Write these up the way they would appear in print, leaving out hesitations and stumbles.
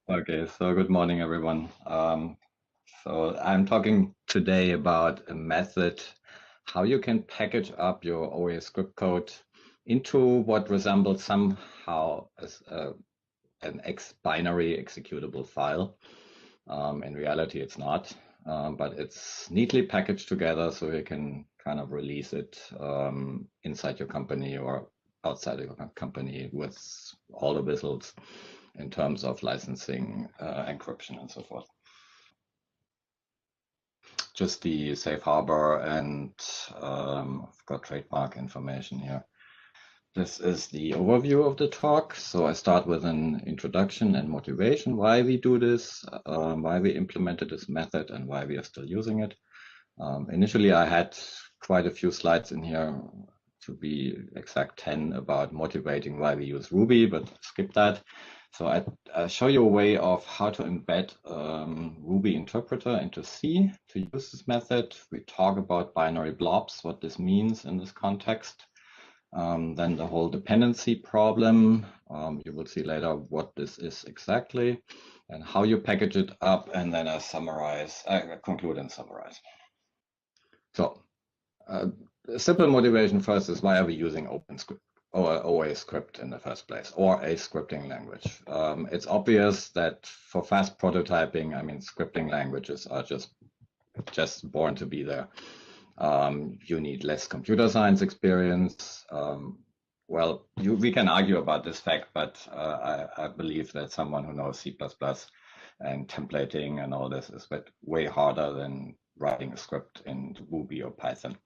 Okay, so good morning, everyone. So I'm talking today about a method how you can package up your OA script code into what resembles somehow as an binary executable file. In reality, it's not, but it's neatly packaged together so you can kind of release it inside your company or outside your company with all the whistles in terms of licensing, encryption, and so forth. Just the safe harbor and I've got trademark information here. This is the overview of the talk. So I start with an introduction and motivation, why we do this, why we implemented this method, and why we are still using it. Initially, I had quite a few slides in here, to be exact 10, about motivating why we use Ruby, but skip that. So I show you a way of how to embed Ruby interpreter into C to use this method. We talk about binary blobs, what this means in this context. Then the whole dependency problem. You will see later what this is exactly and how you package it up. And then I conclude and summarize. So a simple motivation first is, why are we using OpenScript or OA script in the first place, or a scripting language? It's obvious that for fast prototyping, I mean, scripting languages are just born to be there. You need less computer science experience. Well, we can argue about this fact, but I believe that someone who knows C++ and templating and all this is way harder than writing a script in Ruby or Python.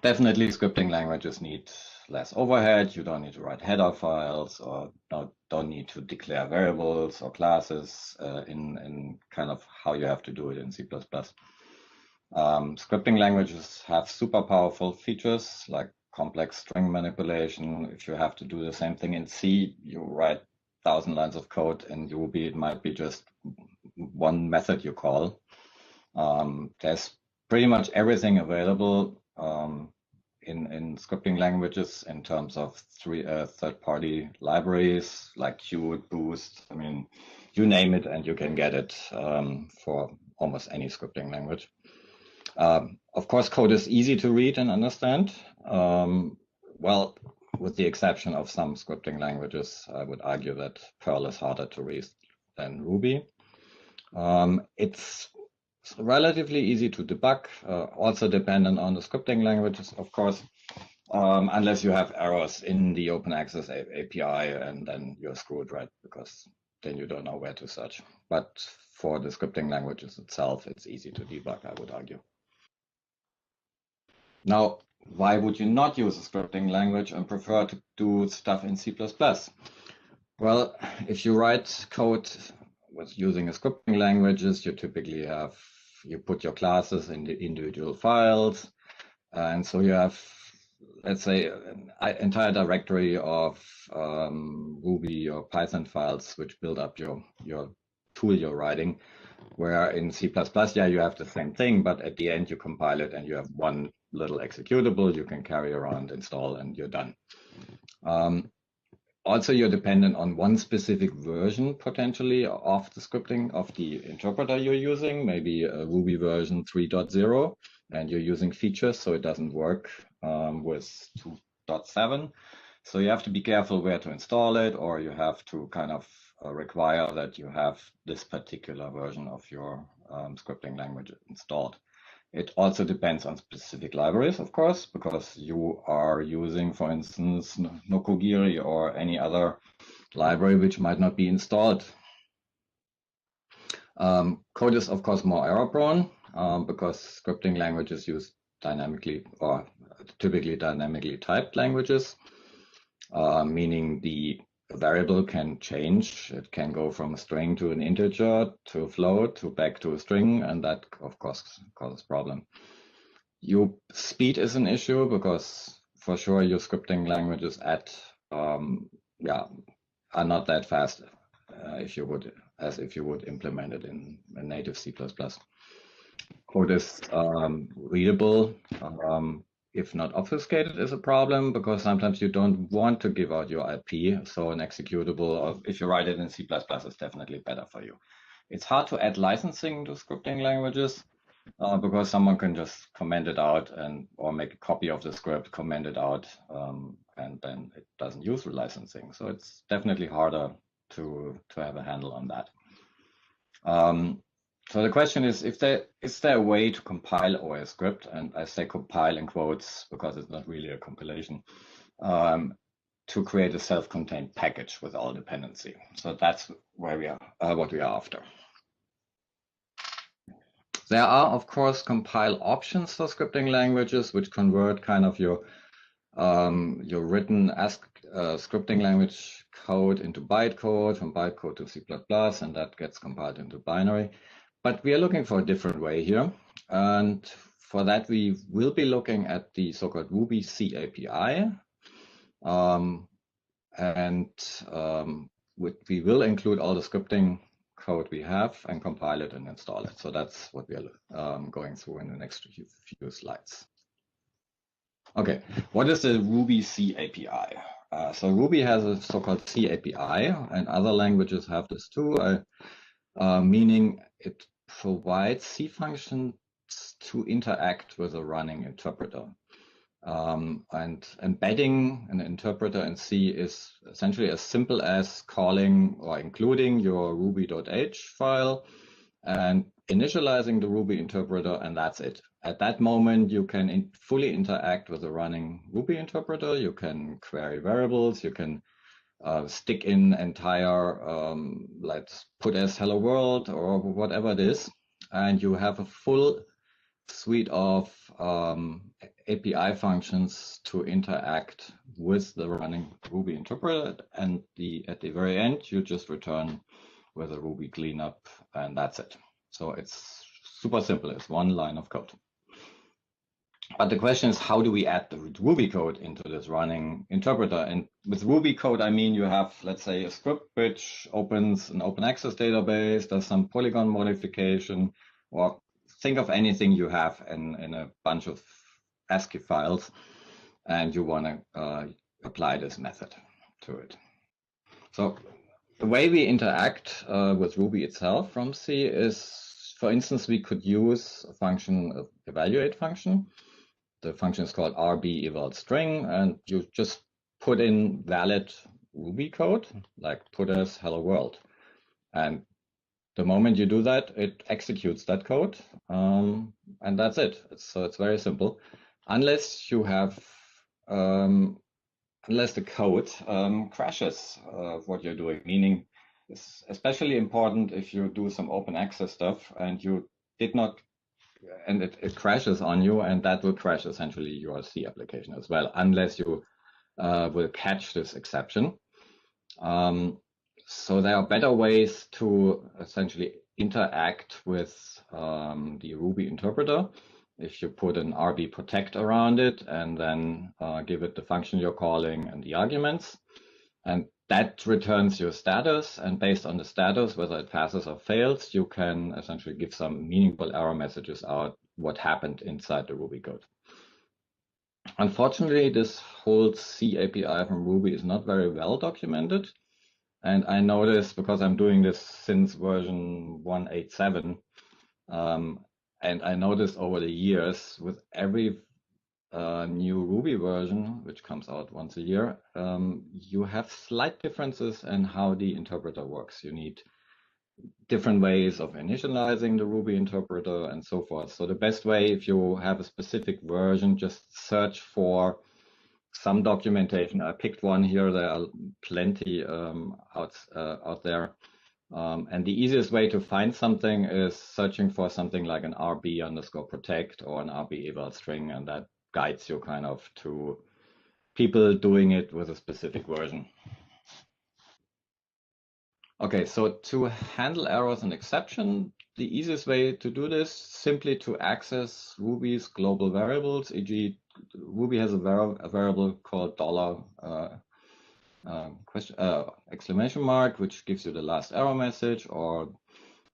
Definitely, scripting languages need less overhead. You don't need to write header files, or don't need to declare variables or classes in kind of how you have to do it in C++. Scripting languages have super powerful features like complex string manipulation. If you have to do the same thing in C, you write 1,000 lines of code. In Ruby, it might be just one method you call. There's pretty much everything available in scripting languages in terms of third-party libraries like Qt, Boost. I mean, you name it and you can get it for almost any scripting language. Of course, code is easy to read and understand. Well, with the exception of some scripting languages, I would argue that Perl is harder to read than Ruby. It's relatively easy to debug, also dependent on the scripting languages, of course, unless you have errors in the open access API, and then you're screwed, right? Because then you don't know where to search. But for the scripting languages itself, it's easy to debug, I would argue. Now, why would you not use a scripting language and prefer to do stuff in C++? Well, if you write code with using a scripting languages, you typically you put your classes in the individual files. And so you have, let's say, an entire directory of Ruby or Python files which build up your tool you're writing. Where in C++, yeah, you have the same thing, but at the end you compile it and you have one little executable you can carry around, install, and you're done. Also, you're dependent on one specific version potentially of the scripting of the interpreter you're using, maybe a Ruby version 3.0, and you're using features, so it doesn't work with 2.7. So you have to be careful where to install it, or you have to kind of require that you have this particular version of your scripting language installed. It also depends on specific libraries, of course, because you are using, for instance, Nokogiri or any other library which might not be installed. Code is, of course, more error prone because scripting languages use dynamically or typically dynamically typed languages, meaning the variable can change. It can go from a string to an integer to a float to back to a string, and that, of course, causes problem. Your speed is an issue because for sure your scripting languages are not that fast if you would implement it in a native C++. Code is readable. if not obfuscated, is a problem, because sometimes you don't want to give out your IP. So an executable, if you write it in C++, is definitely better for you. It's hard to add licensing to scripting languages because someone can just comment it out or make a copy of the script, comment it out, and then it doesn't use licensing. So it's definitely harder to have a handle on that. So the question is there a way to compile OS script, and I say compile in quotes because it's not really a compilation, to create a self-contained package with all dependency. So that's where we are, what we are after. There are, of course, compile options for scripting languages, which convert kind of your written scripting language code into bytecode, from bytecode to C++, and that gets compiled into binary. But we are looking for a different way here. And for that, we will be looking at the so-called Ruby C API. We will include all the scripting code we have and compile it and install it. So that's what we are going through in the next few slides. Okay, what is the Ruby C API? So Ruby has a so-called C API, and other languages have this too, meaning it provides C functions to interact with a running interpreter. And embedding an interpreter in C is essentially as simple as calling or including your ruby.h file and initializing the Ruby interpreter, and that's it. At that moment, you can fully interact with a running Ruby interpreter. You can query variables. You can stick in entire, let's put as hello world or whatever it is, and you have a full suite of API functions to interact with the running Ruby interpreter. And at the very end, you just return with a Ruby cleanup, and that's it. So it's super simple. It's one line of code. But the question is, how do we add the Ruby code into this running interpreter? And with Ruby code, I mean, you have, let's say, a script which opens an open access database, does some polygon modification, or think of anything you have in a bunch of ASCII files, and you want to apply this method to it. So the way we interact with Ruby itself from C is, for instance, we could use a function, evaluate function. The function is called RB eval string, and you just put in valid Ruby code, like put as hello world. And the moment you do that, it executes that code, and that's it. So it's very simple, unless you have, unless the code crashes what you're doing. Meaning, it's especially important if you do some open access stuff and you did not, and it crashes on you, and that will crash essentially your C application as well, unless you will catch this exception. So there are better ways to essentially interact with the Ruby interpreter. If you put an RB protect around it and then give it the function you're calling and the arguments, and that returns your status, and based on the status, whether it passes or fails, you can essentially give some meaningful error messages out what happened inside the Ruby code. Unfortunately, this whole C API from Ruby is not very well documented. And I noticed, because I'm doing this since version 1.8.7, and I noticed over the years with every new Ruby version, which comes out once a year, you have slight differences in how the interpreter works. You need different ways of initializing the Ruby interpreter and so forth. So the best way, if you have a specific version, just search for some documentation. I picked one here. There are plenty out there. And the easiest way to find something is searching for something like an RB_protect or an RB eval string, and that guides you kind of to people doing it with a specific version. Okay, so to handle errors and exception, the easiest way to do this simply to access Ruby's global variables, e.g. Ruby has a variable called exclamation mark, which gives you the last error message, or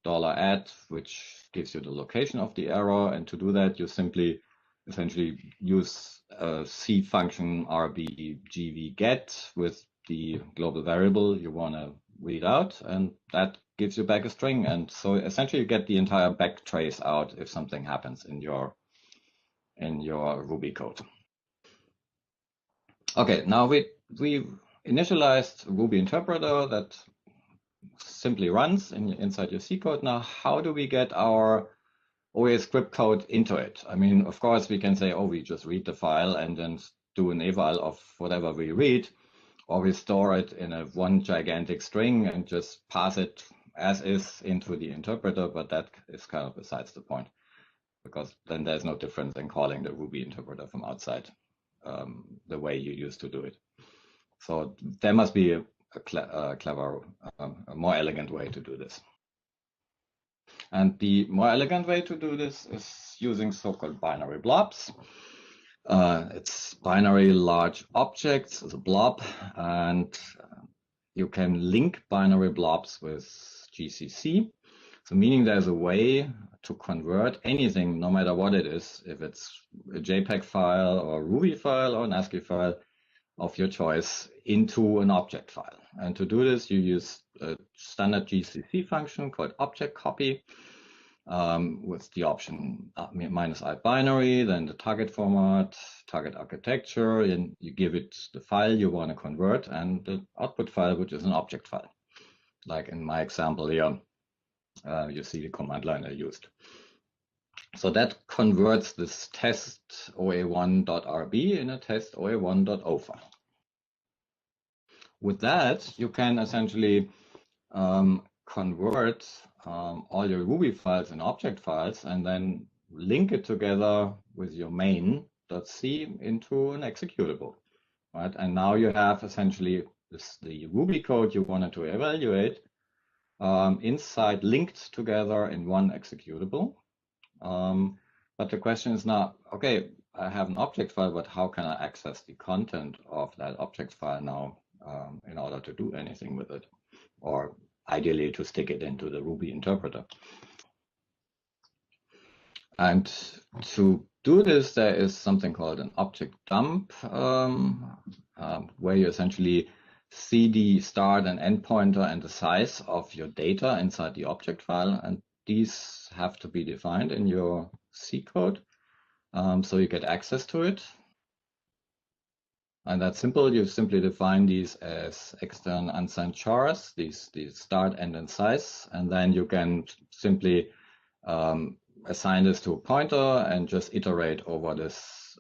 $@ which gives you the location of the error. And to do that, you simply essentially use a C function rbgvget with the global variable you want to read out, and that gives you back a string. And so essentially you get the entire backtrace out if something happens in your Ruby code. Okay, now we initialized Ruby interpreter that simply runs inside your C code. Now, how do we get our OA script code into it? I mean, of course, we can say, oh, we just read the file and then do an eval of whatever we read, or we store it in a one gigantic string and just pass it as is into the interpreter, but that is kind of besides the point, because then there's no difference in calling the Ruby interpreter from outside the way you used to do it. So there must be a clever, a more elegant way to do this. And the more elegant way to do this is using so-called binary blobs. It's binary large objects as a blob, and you can link binary blobs with GCC. So meaning there's a way to convert anything, no matter what it is, if it's a JPEG file or a Ruby file or an ASCII file of your choice, into an object file. And to do this, you use a standard GCC function called object copy with the option -i binary, then the target format, target architecture, and you give it the file you want to convert and the output file, which is an object file. Like in my example here, you see the command line I used. So that converts this test oa1.rb in a test oa1.o file. With that, you can essentially convert all your Ruby files and object files and then link it together with your main.c into an executable, right? And now you have essentially the Ruby code you wanted to evaluate inside, linked together in one executable. But the question is now, okay, I have an object file, but how can I access the content of that object file now in order to do anything with it, or ideally to stick it into the Ruby interpreter? And to do this, there is something called an object dump, where you essentially see the start and end pointer and the size of your data inside the object file, and these have to be defined in your C code, so you get access to it. And that's simple. You simply define these as extern unsigned chars, these start, end, and size, and then you can simply assign this to a pointer and just iterate over this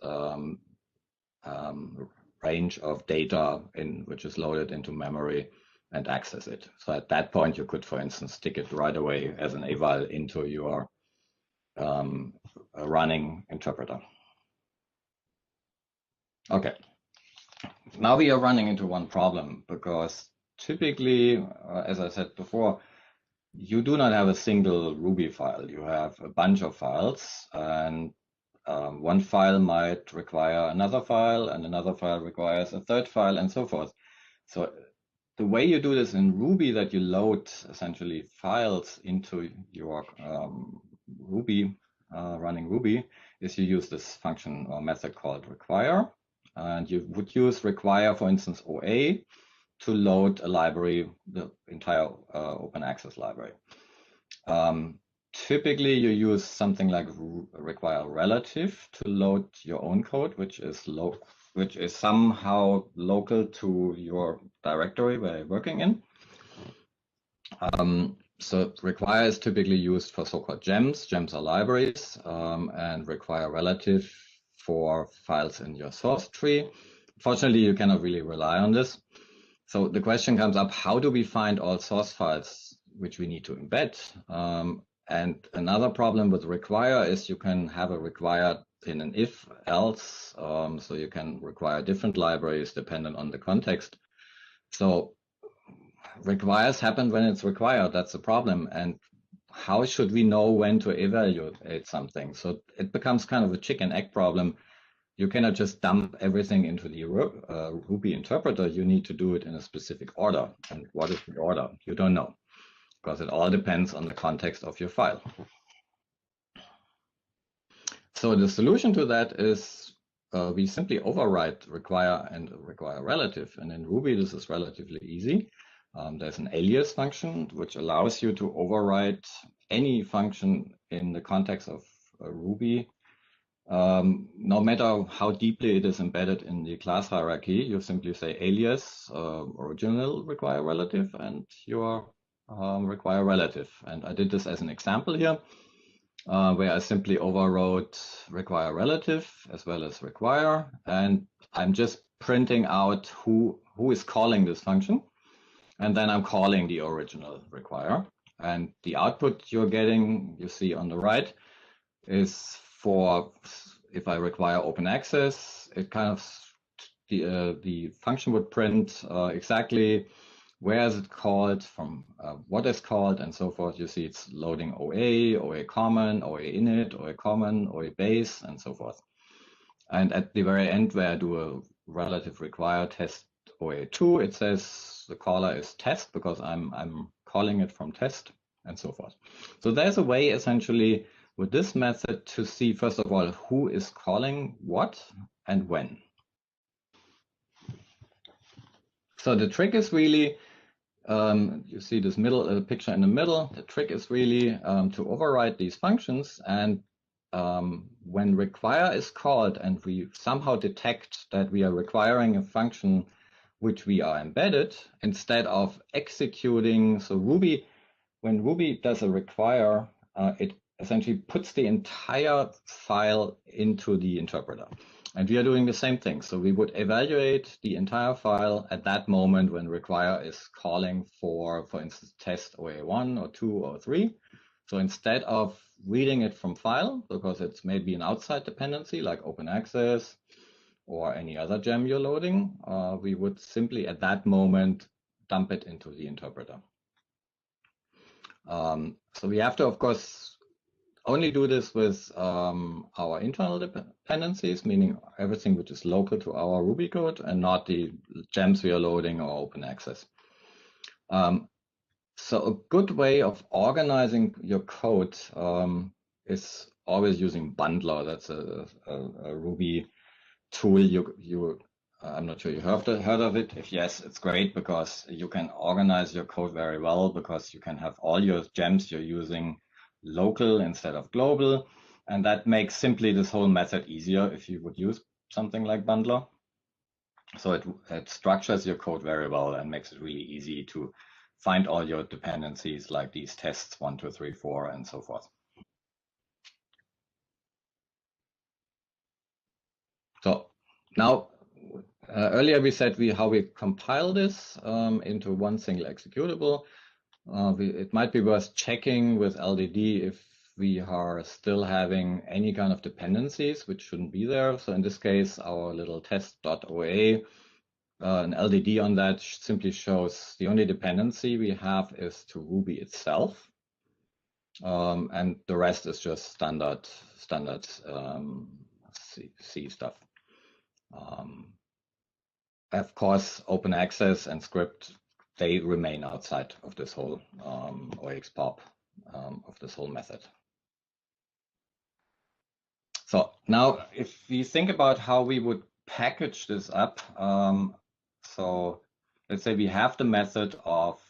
range of data which is loaded into memory and access it. So at that point, you could, for instance, stick it right away as an eval into your running interpreter. Okay. Now we are running into one problem, because typically, as I said before, you do not have a single Ruby file. You have a bunch of files, and one file might require another file, and another file requires a third file, and so forth. So the way you do this in Ruby, that you load essentially files into your Ruby, running Ruby, is you use this function or method called require. And you would use require, for instance, OA, to load a library, the entire open access library. Typically, you use something like require relative to load your own code, which is somehow local to your directory where you're working in. So require is typically used for so-called gems. Gems are libraries, and require relative for files in your source tree. Fortunately, you cannot really rely on this. So the question comes up, how do we find all source files which we need to embed? And another problem with require is you can have a require in an if else. So you can require different libraries dependent on the context. So requires happen when it's required. That's the problem. And how should we know when to evaluate something? So it becomes kind of a chicken egg problem. You cannot just dump everything into the Ruby interpreter. You need to do it in a specific order. And what is the order? You don't know, because it all depends on the context of your file. So the solution to that is we simply override require and require relative. And in Ruby, this is relatively easy. There's an alias function which allows you to override any function in the context of Ruby. No matter how deeply it is embedded in the class hierarchy, you simply say alias original require relative and your require relative. And I did this as an example here, where I simply overrode require relative as well as require, and I'm just printing out who is calling this function, and then I'm calling the original require. And the output you're getting, you see on the right, is for if I require open access, it kind of the function would print exactly where is it called, from what is called, and so forth. You see it's loading OA, OA common, OA init, OA common, OA base, and so forth. And at the very end, where I do a relative require test OA2, it says the caller is test because I'm calling it from test, and so forth. So there's a way essentially with this method to see, first of all, who is calling what and when. So the trick is really, you see this middle picture in the middle, the trick is really to override these functions, and when require is called and we somehow detect that we are requiring a function which we are embedded, instead of executing, so Ruby, when Ruby does a require, it essentially puts the entire file into the interpreter. And we are doing the same thing. So we would evaluate the entire file at that moment when require is calling for instance, test OA1 or 2 or 3. So instead of reading it from file, because it's maybe an outside dependency like open access or any other gem you're loading, we would simply at that moment dump it into the interpreter. So we have to, of course, only do this with our internal dependencies, meaning everything which is local to our Ruby code and not the gems we are loading or open access. So a good way of organizing your code is always using Bundler. That's a Ruby tool. I'm not sure you heard of it. If yes, it's great because you can organize your code very well because you can have all your gems you're using local instead of global. And that makes simply this whole method easier if you would use something like Bundler. So it structures your code very well and makes it really easy to find all your dependencies like these tests 1, 2, 3, 4, and so forth. So now, earlier we said how we compile this into one single executable. It might be worth checking with LDD if we are still having any kind of dependencies, which shouldn't be there. So in this case, our little test.oa, an LDD on that simply shows the only dependency we have is to Ruby itself. And the rest is just standard C stuff. Of course, open access and script, they remain outside of this whole OXPOP of this whole method. So now if we think about how we would package this up, so let's say we have the method of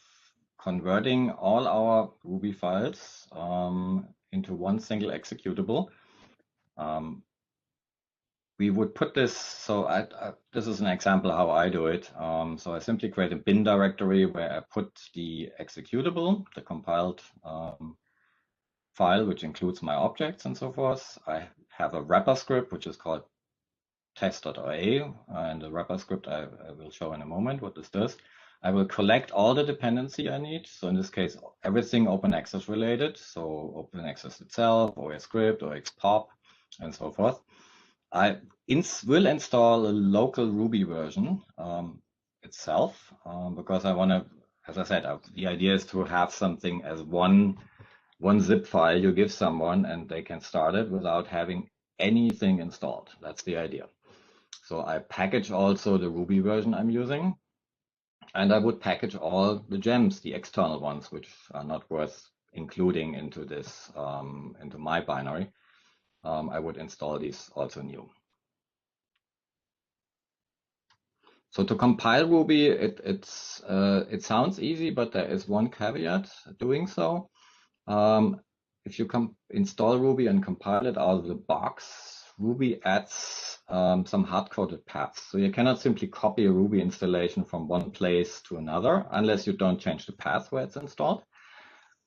converting all our Ruby files into one single executable. We would put this, so this is an example how I do it. So I simply create a bin directory where I put the executable, the compiled file, which includes my objects and so forth. I have a wrapper script, which is called test.oa, and the wrapper script I will show in a moment what this does. I will collect all the dependency I need. So in this case, everything open access related. So open access itself, OS script, OXPOP, and so forth. I will install a local Ruby version itself because I want to, as I said, the idea is to have something as one zip file you give someone and they can start it without having anything installed. That's the idea. So I package also the Ruby version I'm using, and I would package all the gems, the external ones, which are not worth including into this, into my binary. I would install these also new. So to compile Ruby, it sounds easy, but there is one caveat doing so. If you install Ruby and compile it out of the box, Ruby adds some hard-coded paths. So you cannot simply copy a Ruby installation from one place to another unless you don't change the path where it's installed.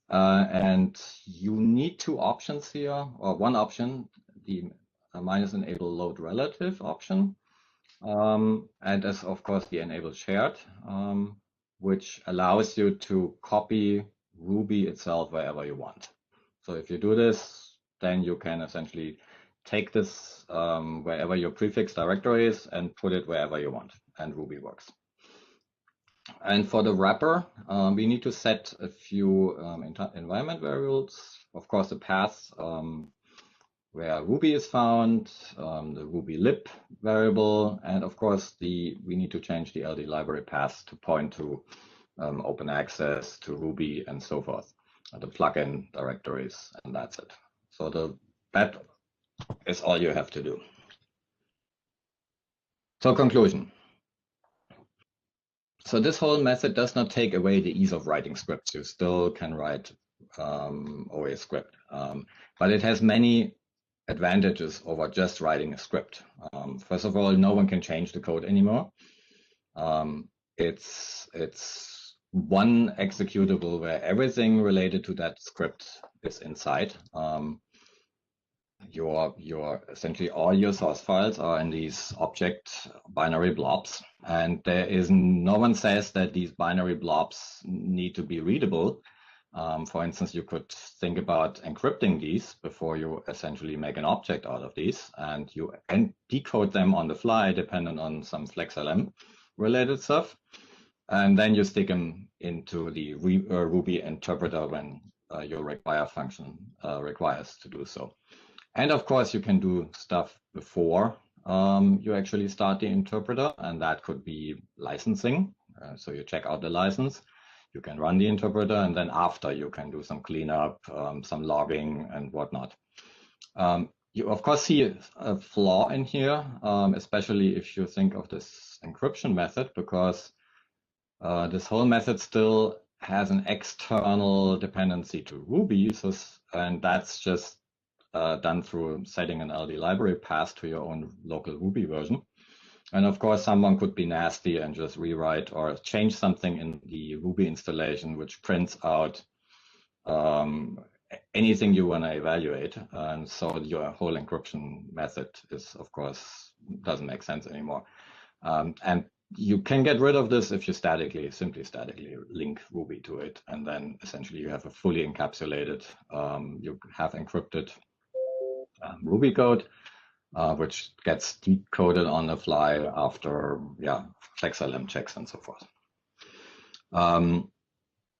And you need two options here, or one option, the minus enable load relative option. And as of course the enable shared, which allows you to copy Ruby itself wherever you want. So if you do this, then you can essentially take this wherever your prefix directory is and put it wherever you want, and Ruby works. And for the wrapper, we need to set a few environment variables. Of course, the path where Ruby is found, the Ruby lib variable, and of course we need to change the LD library path to point to open access, to Ruby, and so forth, the plugin directories, and that's it. So that is all you have to do. So conclusion. So this whole method does not take away the ease of writing scripts. You still can write OA script, but it has many advantages over just writing a script. First of all, no one can change the code anymore. It's one executable where everything related to that script is inside. Your essentially all your source files are in these object binary blobs, and no one says that these binary blobs need to be readable. For instance, you could think about encrypting these before you essentially make an object out of these, and you decode them on the fly depending on some FlexLM related stuff. And then you stick them into the Ruby interpreter when your require function requires to do so. And of course, you can do stuff before you actually start the interpreter, and that could be licensing. So you check out the license. You can run the interpreter, and then after you can do some cleanup, some logging and whatnot. You of course see a flaw in here, especially if you think of this encryption method, because this whole method still has an external dependency to Ruby, and that's just done through setting an LD library path to your own local Ruby version. And of course, someone could be nasty and just rewrite or change something in the Ruby installation, which prints out anything you want to evaluate. And so your whole encryption method is, of course, doesn't make sense anymore. And you can get rid of this if you simply statically link Ruby to it. And then essentially you have a fully encapsulated, you have encrypted Ruby code. Which gets decoded on the fly after FlexLM checks and so forth.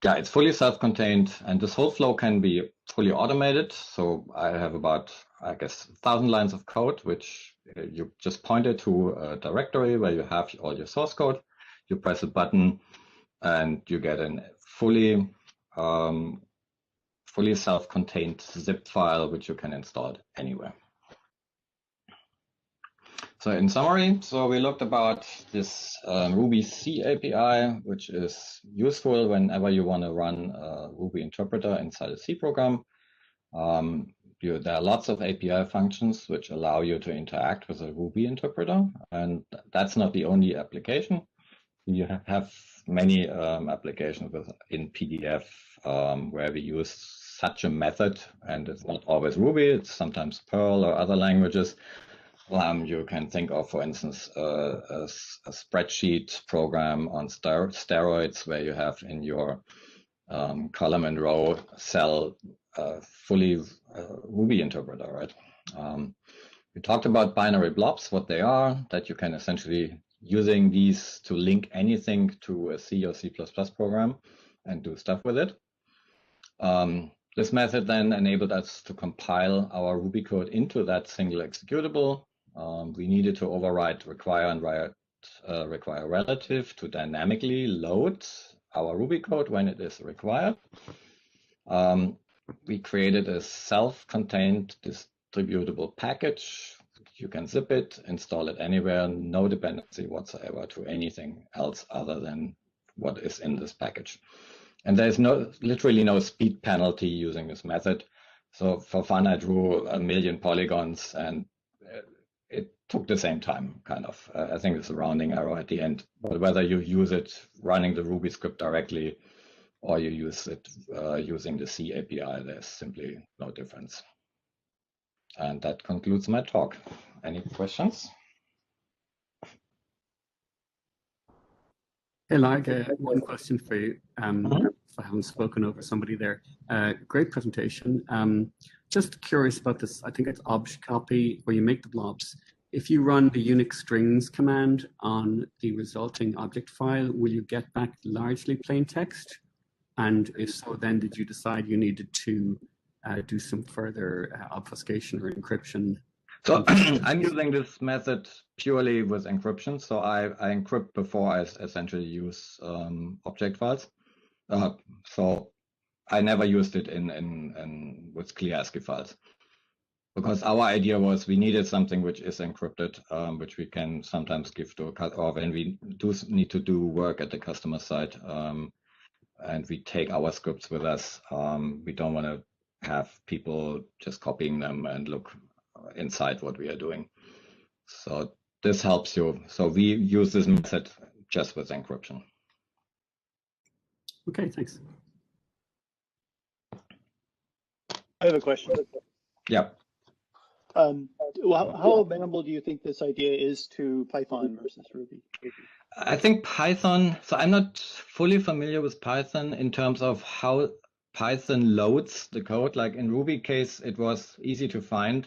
It's fully self-contained, and this whole flow can be fully automated. So I have about, I guess, 1,000 lines of code, which you just pointed to a directory where you have all your source code. You press a button, and you get a fully self-contained zip file, which you can install anywhere. So in summary, we looked about this Ruby C API, which is useful whenever you want to run a Ruby interpreter inside a C program. There are lots of API functions which allow you to interact with a Ruby interpreter, and that's not the only application. You have many applications in PDF where we use such a method, and it's not always Ruby, it's sometimes Perl or other languages. You can think of, for instance, a spreadsheet program on steroids where you have in your column and row cell fully Ruby interpreter, right? We talked about binary blobs, what they are, that you can essentially using these to link anything to a C or C++ program and do stuff with it. This method then enabled us to compile our Ruby code into that single executable. We needed to override require and write require relative to dynamically load our Ruby code when it is required. We created a self-contained redistributable package. You can zip it, install it anywhere, no dependency whatsoever to anything else other than what is in this package. And there's literally no speed penalty using this method. So for fun, I drew 1 million polygons, and it took the same time, kind of. I think it's a rounding error at the end. But whether you use it running the Ruby script directly or you use it using the C API, there's simply no difference. And that concludes my talk. Any questions? Hey, Lark, one question for you. If I haven't spoken over somebody there. Great presentation. Just curious about this. I think it's obj copy where you make the blobs. If you run the Unix strings command on the resulting object file, will you get back largely plain text? And if so, then did you decide you needed to do some further obfuscation or encryption? So I'm using this method purely with encryption. So I encrypt before I essentially use object files. So I never used it with clear ASCII files, because our idea was we needed something which is encrypted, which we can sometimes give to a customer, or when we do need to do work at the customer side, and we take our scripts with us. We don't want to have people just copying them and look inside what we are doing. So this helps you. So we use this method just with encryption. Okay, thanks. I have a question. Yeah. How amenable do you think this idea is to Python versus Ruby? I think Python, so I'm not fully familiar with Python in terms of how Python loads the code. Like in Ruby case, it was easy to find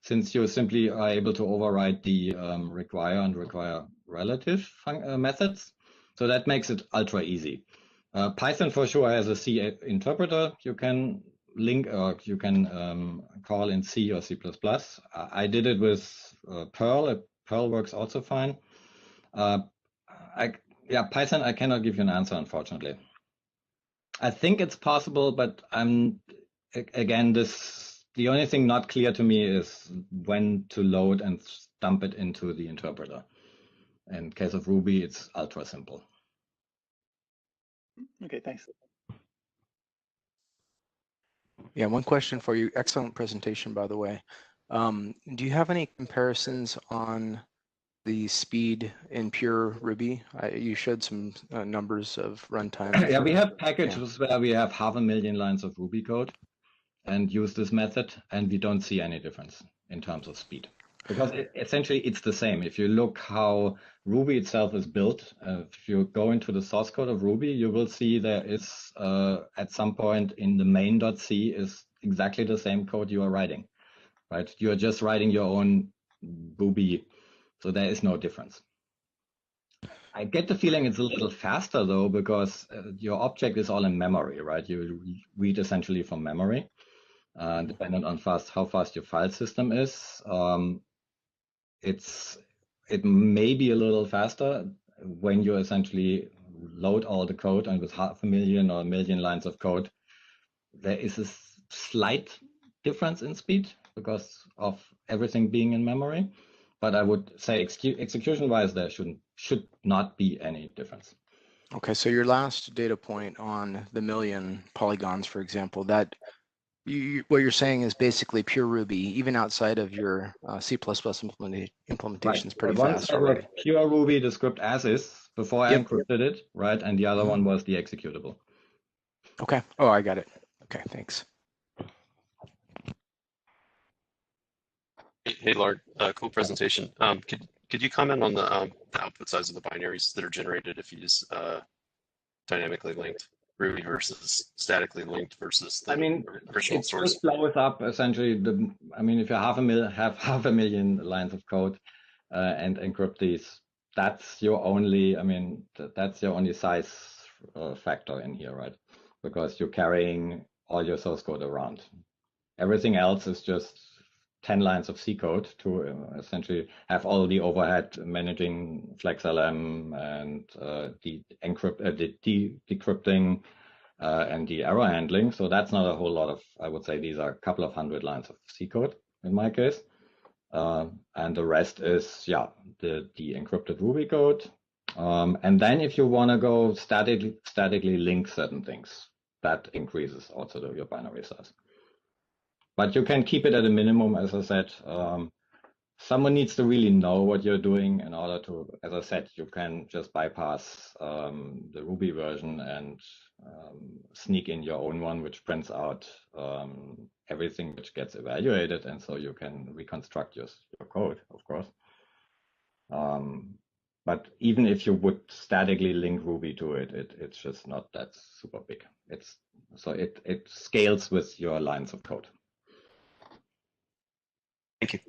since you simply are able to override the require and require relative methods. So that makes it ultra easy. Python for sure has a C interpreter you can link, or you can call in C or C++. I did it with Perl. Perl works also fine. Python, I cannot give you an answer, unfortunately. I think it's possible, but again, the only thing not clear to me is when to load and dump it into the interpreter. In case of Ruby, it's ultra simple. Okay, thanks. Yeah, one question for you. Excellent presentation, by the way. Do you have any comparisons on the speed in pure Ruby? You showed some numbers of runtime. Yeah, we have packages where we have 500,000 lines of Ruby code and use this method, and we don't see any difference in terms of speed. Because essentially it's the same. If you look how Ruby itself is built, if you go into the source code of Ruby, you will see there is at some point in the main.c is exactly the same code you are writing, right? You are just writing your own Ruby, so there is no difference. I get the feeling it's a little faster though, because your object is all in memory, right? You read essentially from memory, depending on how fast your file system is. It may be a little faster when you essentially load all the code, and with 500,000 or 1 million lines of code, there is a slight difference in speed because of everything being in memory. But I would say execution-wise, there should not be any difference. Okay, so your last data point on the 1 million polygons, for example, that what you're saying is basically pure Ruby, even outside of your C++ implementation is pretty fast already. Pure Ruby, the script as is, before I encrypted it, right? And the other one was the executable. Okay. Oh, I got it. Okay, thanks. Hey, Lard, cool presentation. Could you comment on the output size of the binaries that are generated if you use dynamically linked Ruby versus statically linked versus the original source? It blows up essentially. If you have 500,000 lines of code and encrypt these, that's your only. That's your only size factor in here, right? Because you're carrying all your source code around. Everything else is just 10 lines of C code to essentially have all the overhead managing FlexLM and the decrypting and the error handling. So that's not a whole lot of, I would say these are a couple of hundred lines of C code in my case. And the rest is, yeah, the encrypted Ruby code. And then if you want to go statically link certain things, that increases also your binary size. But you can keep it at a minimum, as I said. Someone needs to really know what you're doing in order to, as I said, you can just bypass the Ruby version and sneak in your own one, which prints out everything which gets evaluated. And so you can reconstruct your code, of course. But even if you would statically link Ruby to it, it's just not that super big. So it scales with your lines of code. Thank you.